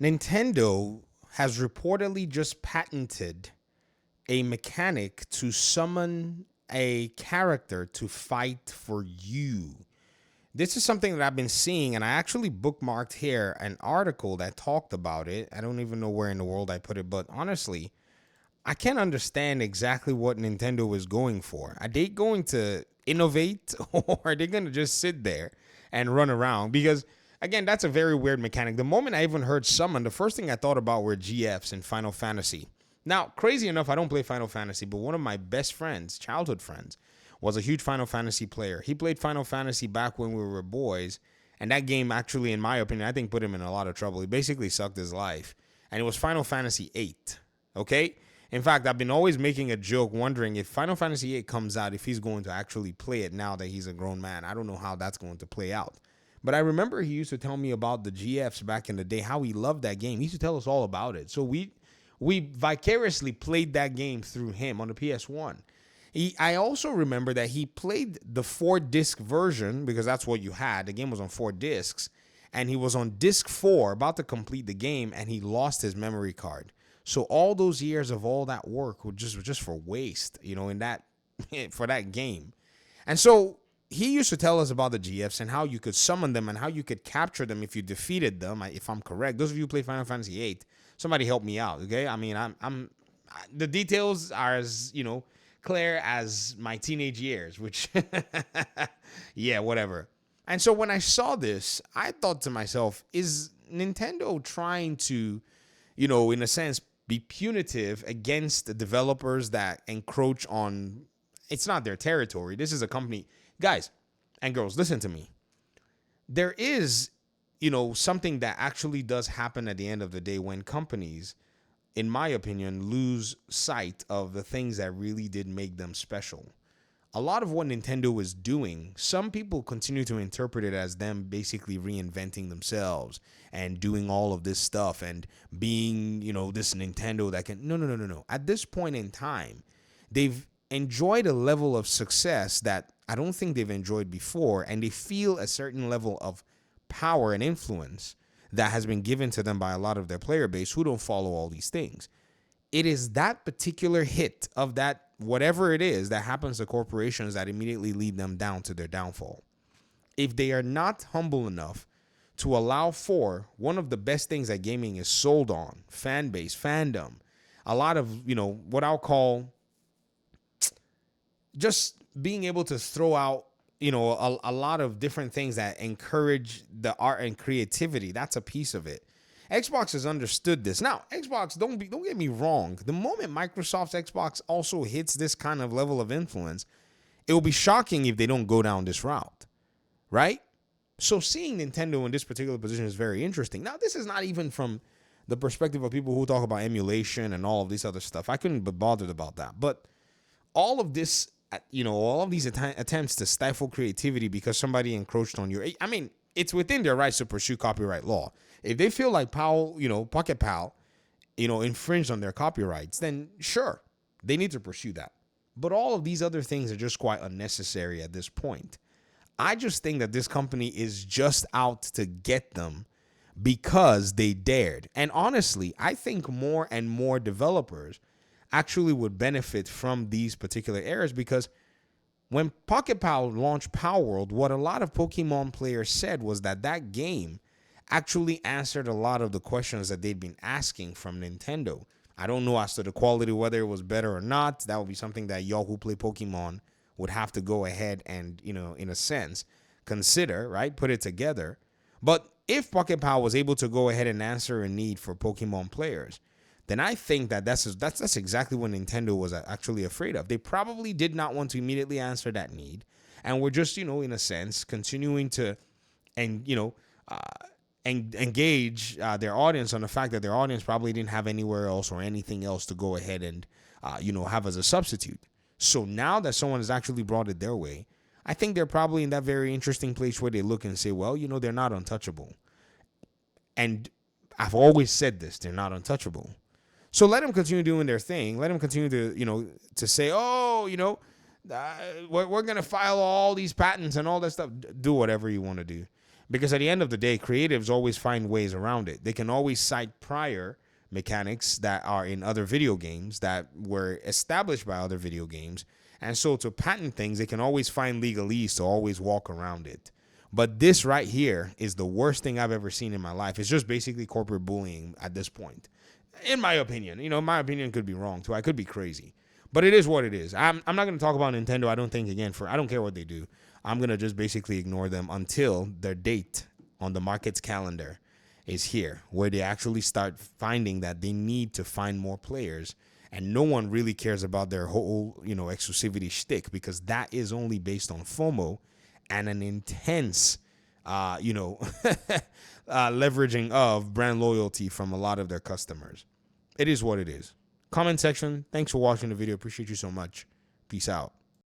Nintendo has reportedly just patented a mechanic to summon a character to fight for you. This is something that I've been seeing, and I actually bookmarked here an article that talked about it. I don't even know where in the world I put it, but honestly, I can't understand exactly what Nintendo is going for. Are they going to innovate or are they going to just sit there and run around? Because, again, that's a very weird mechanic. The moment I even heard summon, the first thing I thought about were GFs in Final Fantasy. Now, crazy enough, I don't play Final Fantasy, but one of my best friends, childhood friends, was a huge Final Fantasy player. He played Final Fantasy back when we were boys, and that game actually, in my opinion, I think put him in a lot of trouble. He basically sucked his life, and it was Final Fantasy VIII, okay? In fact, I've been always making a joke wondering if Final Fantasy VIII comes out, if he's going to actually play it now that he's a grown man. I don't know how that's going to play out. But I remember he used to tell me about the GFs back in the day, how he loved that game. He used to tell us all about it. So we vicariously played that game through him on the PS1. I also remember that he played the 4-disc version because that's what you had. The game was on 4 discs, and he was on disc 4 about to complete the game, and he lost his memory card. So all those years of all that work were just for waste, in that for that game. And so he used to tell us about the GFs and how you could summon them and how you could capture them if you defeated them. If I'm correct, those of you who play Final Fantasy VIII, somebody help me out, okay? I mean, the details are as clear as my teenage years, which, yeah, whatever. And so when I saw this, I thought to myself, is Nintendo trying to, in a sense, be punitive against the developers that encroach on, it's not their territory. This is a company. Guys and girls, listen to me. There is, something that actually does happen at the end of the day when companies, in my opinion, lose sight of the things that really did make them special. A lot of what Nintendo is doing, some people continue to interpret it as them basically reinventing themselves and doing all of this stuff and being, this Nintendo that can... No. At this point in time, they've enjoyed a level of success that I don't think they've enjoyed before, and they feel a certain level of power and influence that has been given to them by a lot of their player base who don't follow all these things. It is that particular hit of that, whatever it is, that happens to corporations that immediately lead them down to their downfall. If they are not humble enough to allow for one of the best things that gaming is sold on, fan base, fandom, a lot of, what I'll call just being able to throw out, a lot of different things that encourage the art and creativity. That's a piece of it. Xbox has understood this. Now, Xbox, don't get me wrong. The moment Microsoft's Xbox also hits this kind of level of influence, it will be shocking if they don't go down this route, right? So seeing Nintendo in this particular position is very interesting. Now, this is not even from the perspective of people who talk about emulation and all of this other stuff. I couldn't be bothered about that. But all of this, all of these attempts to stifle creativity because somebody encroached on your... I mean, it's within their rights to pursue copyright law. If they feel like Pocket Pal, infringed on their copyrights, then sure, they need to pursue that. But all of these other things are just quite unnecessary at this point. I just think that this company is just out to get them because they dared. And honestly, I think more and more developers actually would benefit from these particular errors, because when Pocket Pal launched Power World, what a lot of Pokemon players said was that game actually answered a lot of the questions that they'd been asking from Nintendo. I don't know as to the quality, whether it was better or not. That would be something that y'all who play Pokemon would have to go ahead and, in a sense, consider, right? Put it together. But if Pocket Pal was able to go ahead and answer a need for Pokemon players, then I think that's exactly what Nintendo was actually afraid of. They probably did not want to immediately answer that need, and were just, in a sense, continuing to, engage their audience on the fact that their audience probably didn't have anywhere else or anything else to go ahead and, have as a substitute. So now that someone has actually brought it their way, I think they're probably in that very interesting place where they look and say, well, they're not untouchable. And I've always said this, they're not untouchable. So let them continue doing their thing. Let them continue to, to say, oh, we're going to file all these patents and all that stuff. Do whatever you want to do. Because at the end of the day, creatives always find ways around it. They can always cite prior mechanics that are in other video games that were established by other video games. And so to patent things, they can always find legalese to always walk around it. But this right here is the worst thing I've ever seen in my life. It's just basically corporate bullying at this point, in my opinion. You know, my opinion could be wrong too. I could be crazy, but it is what it is. I'm not going to talk about Nintendo. I don't think, again, I don't care what they do. I'm going to just basically ignore them until their date on the market's calendar is here, where they actually start finding that they need to find more players. And no one really cares about their whole, exclusivity shtick, because that is only based on FOMO and an intense, leveraging of brand loyalty from a lot of their customers. It is what it is. Comment section. Thanks for watching the video. Appreciate you so much. Peace out.